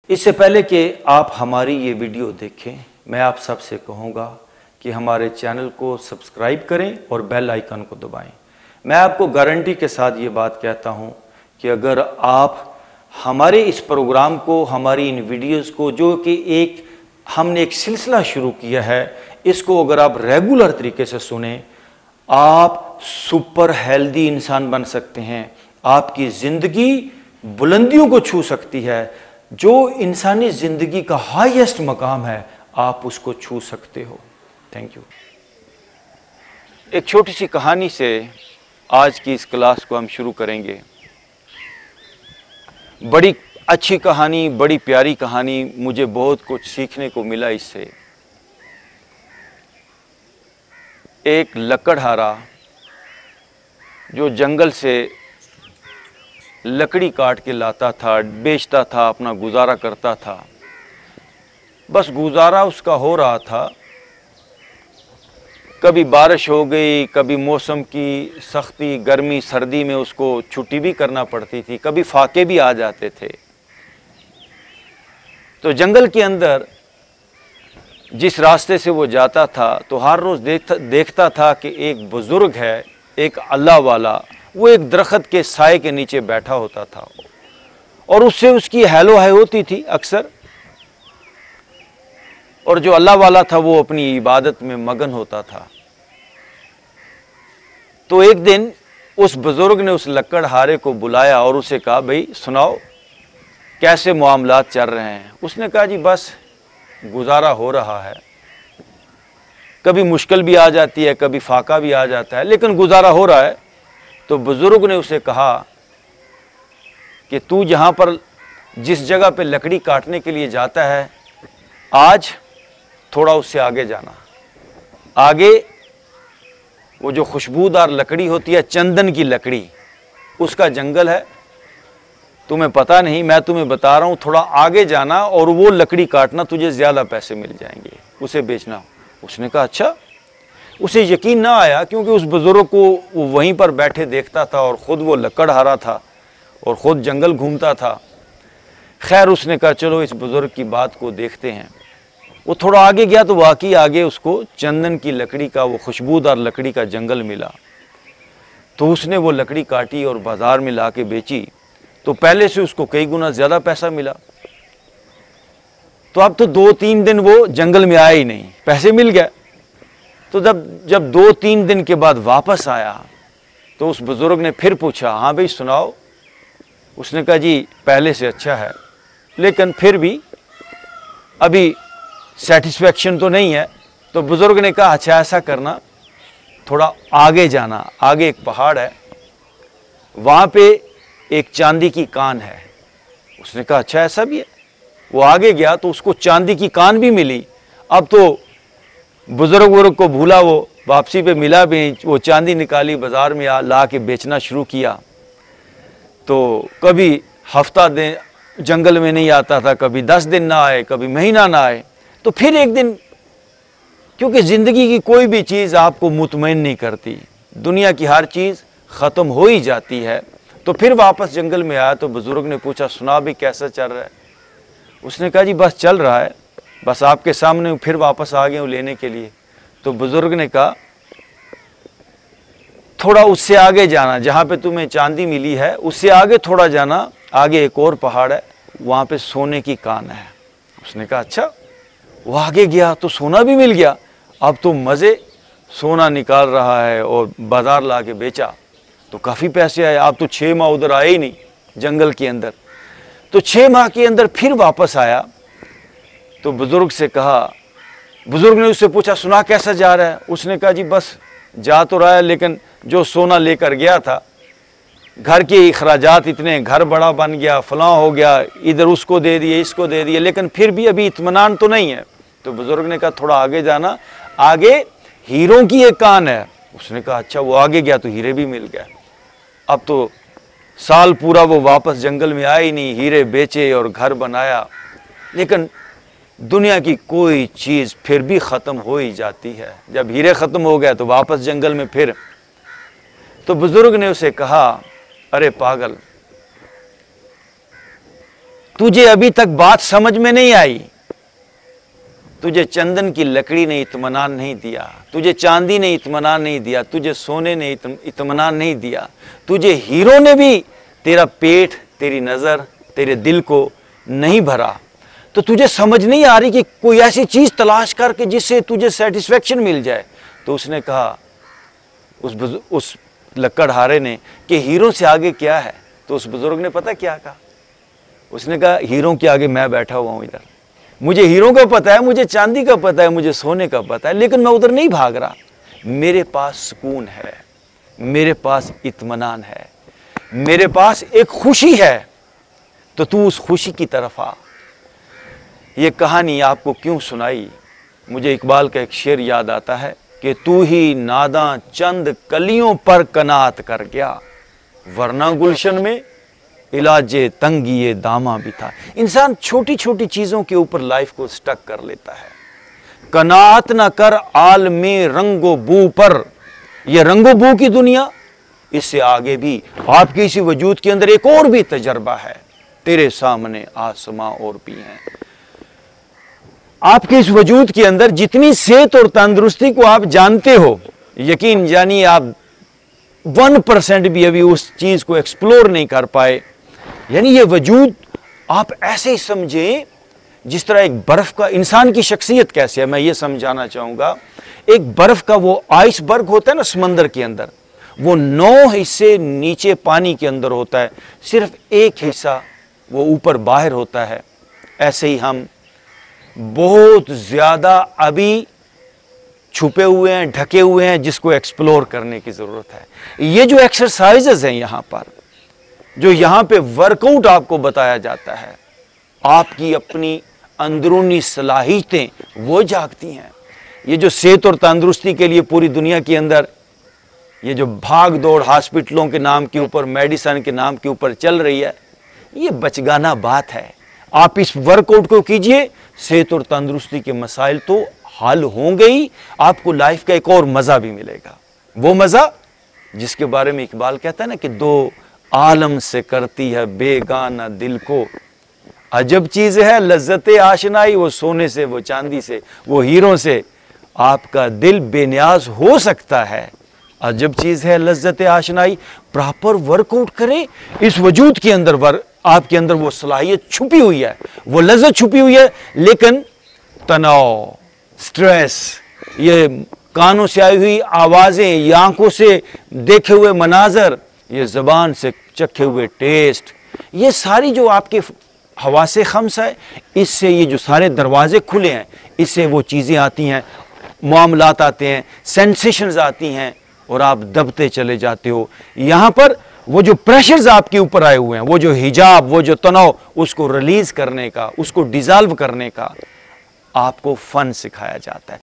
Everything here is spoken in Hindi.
इससे पहले कि आप हमारी ये वीडियो देखें, मैं आप सबसे कहूँगा कि हमारे चैनल को सब्सक्राइब करें और बेल आइकन को दबाएं। मैं आपको गारंटी के साथ ये बात कहता हूँ कि अगर आप हमारे इस प्रोग्राम को, हमारी इन वीडियोस को, जो कि हमने एक सिलसिला शुरू किया है, इसको अगर आप रेगुलर तरीके से सुने, आप सुपर हेल्दी इंसान बन सकते हैं। आपकी ज़िंदगी बुलंदियों को छू सकती है। जो इंसानी ज़िंदगी का हाईएस्ट मकाम है, आप उसको छू सकते हो। Thank you. एक छोटी सी कहानी से आज की इस क्लास को हम शुरू करेंगे। बड़ी अच्छी कहानी, बड़ी प्यारी कहानी, मुझे बहुत कुछ सीखने को मिला इससे। एक लकड़हारा जो जंगल से लकड़ी काट के लाता था, बेचता था, अपना गुजारा करता था। बस गुजारा उसका हो रहा था। कभी बारिश हो गई, कभी मौसम की सख्ती, गर्मी सर्दी में उसको छुट्टी भी करना पड़ती थी, कभी फाके भी आ जाते थे। तो जंगल के अंदर जिस रास्ते से वो जाता था, तो हर रोज़ देखता था कि एक बुज़ुर्ग है, एक अल्लाह वाला, वो एक दरख्त के साए के नीचे बैठा होता था और उससे उसकी हेलो हाय होती थी अक्सर। और जो अल्लाह वाला था वो अपनी इबादत में मगन होता था। तो एक दिन उस बुजुर्ग ने उस लकड़हारे को बुलाया और उसे कहा, भाई सुनाओ, कैसे मामलात चल रहे हैं। उसने कहा, जी बस गुजारा हो रहा है, कभी मुश्किल भी आ जाती है, कभी फाका भी आ जाता है, लेकिन गुजारा हो रहा है। तो बुजुर्ग ने उसे कहा कि तू जहाँ पर, जिस जगह पे लकड़ी काटने के लिए जाता है, आज थोड़ा उससे आगे जाना। आगे वो जो खुशबूदार लकड़ी होती है, चंदन की लकड़ी, उसका जंगल है। तुम्हें पता नहीं, मैं तुम्हें बता रहा हूँ, थोड़ा आगे जाना और वो लकड़ी काटना, तुझे ज़्यादा पैसे मिल जाएंगे, उसे बेचना। उसने कहा अच्छा। उसे यकीन ना आया, क्योंकि उस बुज़ुर्ग को वो वहीं पर बैठे देखता था और ख़ुद वो लकड़हारा था और ख़ुद जंगल घूमता था। खैर, उसने कहा चलो इस बुज़ुर्ग की बात को देखते हैं। वो थोड़ा आगे गया तो वाकई आगे उसको चंदन की लकड़ी का, वो खुशबूदार लकड़ी का जंगल मिला। तो उसने वो लकड़ी काटी और बाज़ार में ला के बेची। तो पहले से उसको कई गुना ज़्यादा पैसा मिला। तो अब तो 2-3 दिन वो जंगल में आया ही नहीं, पैसे मिल गए। तो जब 2-3 दिन के बाद वापस आया तो उस बुज़ुर्ग ने फिर पूछा, हाँ भाई सुनाओ। उसने कहा, जी पहले से अच्छा है, लेकिन फिर भी अभी सेटिस्फेक्शन तो नहीं है। तो बुज़ुर्ग ने कहा, अच्छा ऐसा करना, थोड़ा आगे जाना, आगे एक पहाड़ है, वहाँ पे एक चांदी की कान है। उसने कहा अच्छा ऐसा भी है। वो आगे गया तो उसको चांदी की कान भी मिली। अब तो बुजुर्ग को भूला, वो वापसी पे मिला भी। वो चांदी निकाली, बाज़ार में ला के बेचना शुरू किया। तो कभी हफ्ता दिन जंगल में नहीं आता था, कभी 10 दिन ना आए, कभी महीना ना आए। तो फिर एक दिन, क्योंकि ज़िंदगी की कोई भी चीज़ आपको मुतमईन नहीं करती, दुनिया की हर चीज़ ख़त्म हो ही जाती है। तो फिर वापस जंगल में आया तो बुज़ुर्ग ने पूछा, सुना भी कैसा चल रहा है। उसने कहा, जी बस चल रहा है, बस आपके सामने फिर वापस आ गया हूँ लेने के लिए। तो बुज़ुर्ग ने कहा, थोड़ा उससे आगे जाना, जहाँ पे तुम्हें चांदी मिली है उससे आगे थोड़ा जाना, आगे एक और पहाड़ है, वहाँ पे सोने की कान है। उसने कहा अच्छा। वो आगे गया तो सोना भी मिल गया। अब तो मज़े, सोना निकाल रहा है और बाज़ार ला के बेचा तो काफ़ी पैसे आए। अब तो 6 माह उधर आए ही नहीं जंगल के अंदर। तो 6 माह के अंदर फिर वापस आया तो बुज़ुर्ग से कहा, बुज़ुर्ग ने उससे पूछा, सुना कैसा जा रहा है। उसने कहा, जी बस जा तो रहा है, लेकिन जो सोना लेकर गया था, घर के अखराजात इतने, घर बड़ा बन गया, फलां हो गया, इधर उसको दे दिए, इसको दे दिए, लेकिन फिर भी अभी इत्मीनान तो नहीं है। तो बुज़ुर्ग ने कहा थोड़ा आगे जाना, आगे हीरों की एक कान है। उसने कहा अच्छा। वो आगे गया तो हीरे भी मिल गए। अब तो साल पूरा वो वापस जंगल में आया ही नहीं, हीरे बेचे और घर बनाया, लेकिन दुनिया की कोई चीज़ फिर भी ख़त्म हो ही जाती है। जब हीरे ख़त्म हो गए तो वापस जंगल में फिर। तो बुज़ुर्ग ने उसे कहा, अरे पागल, तुझे अभी तक बात समझ में नहीं आई। तुझे चंदन की लकड़ी ने इत्मीनान नहीं दिया, तुझे चांदी ने इत्मीनान नहीं दिया, तुझे सोने ने इत्मीनान नहीं दिया, तुझे हीरो ने भी तेरा पेट, तेरी नज़र, तेरे दिल को नहीं भरा। तो तुझे समझ नहीं आ रही कि कोई ऐसी चीज़ तलाश करके जिससे तुझे सेटिस्फेक्शन मिल जाए। तो उसने कहा, उस लकड़हारे ने, कि हीरो से आगे क्या है। तो उस बुजुर्ग ने पता क्या कहा, उसने कहा हीरो के आगे मैं बैठा हुआ हूं इधर, मुझे हीरो का पता है, मुझे चांदी का पता है, मुझे सोने का पता है, लेकिन मैं उधर नहीं भाग रहा। मेरे पास सुकून है, मेरे पास इत्मीनान है, मेरे पास एक खुशी है। तो तू उस खुशी की तरफ आ। ये कहानी आपको क्यों सुनाई, मुझे इकबाल का एक शेर याद आता है कि तू ही नादां चंद कलियों पर कनात कर गया, वरना गुलशन में इलाजे तंगी दामा भी था। इंसान छोटी छोटी चीजों के ऊपर लाइफ को स्टक कर लेता है। कनात न कर आलमे रंगो बू पर, यह रंगो बू की दुनिया, इससे आगे भी आपके इसी वजूद के अंदर एक और भी तजर्बा है। तेरे सामने आसमां और भी हैं। आपके इस वजूद के अंदर जितनी सेहत और तंदुरुस्ती को आप जानते हो, यकीन जानिए आप 1% भी अभी उस चीज को एक्सप्लोर नहीं कर पाए। यानी ये वजूद आप ऐसे ही समझें जिस तरह एक बर्फ का, इंसान की शख्सियत कैसे है मैं ये समझाना चाहूंगा। एक बर्फ का वो आइसबर्ग होता है ना समंदर के अंदर, वो 9 हिस्से नीचे पानी के अंदर होता है, सिर्फ एक हिस्सा वो ऊपर बाहर होता है। ऐसे ही हम बहुत ज्यादा अभी छुपे हुए हैं, ढके हुए हैं, जिसको एक्सप्लोर करने की जरूरत है। ये जो एक्सरसाइजेस हैं यहां पर, जो यहां पे वर्कआउट आपको बताया जाता है, आपकी अपनी अंदरूनी सलाहियतें वो जागती हैं। ये जो सेहत और तंदुरुस्ती के लिए पूरी दुनिया के अंदर ये जो भाग दौड़ हॉस्पिटलों के नाम के ऊपर, मेडिसिन के नाम के ऊपर चल रही है, ये बचगाना बात है। आप इस वर्कआउट को कीजिए, सेहत और तंदुरुस्ती के मसाइल तो हल होंगे ही, आपको लाइफ का एक और मजा भी मिलेगा। वो मजा जिसके बारे में इकबाल कहता है ना कि दो आलम से करती है बेगाना दिल को, अजब चीज है लज्जत आशनाई, वो सोने से, वो चांदी से, वो हीरों से आपका दिल बेनियाज हो सकता है। अजब चीज है लज्जत आशनाई। प्रॉपर वर्कआउट करें, इस वजूद के अंदर आपके अंदर वो सलाहियत छुपी हुई है, वो लज्जत छुपी हुई है। लेकिन तनाव, स्ट्रेस, ये कानों से आई हुई आवाजें, ये आंखों से देखे हुए मनाजर, ये ज़बान से चखे हुए टेस्ट, ये सारी जो आपके हवासे खम्स है, इससे ये जो सारे दरवाजे खुले हैं, इससे वो चीज़ें आती हैं, मामलात आते हैं, सेंसेशंस आती हैं, और आप दबते चले जाते हो। यहाँ पर वो जो प्रेशर्स आपके ऊपर आए हुए हैं, वो जो हिजाब, वो जो तनाव, उसको रिलीज करने का, उसको डिसॉल्व करने का आपको फन सिखाया जाता है।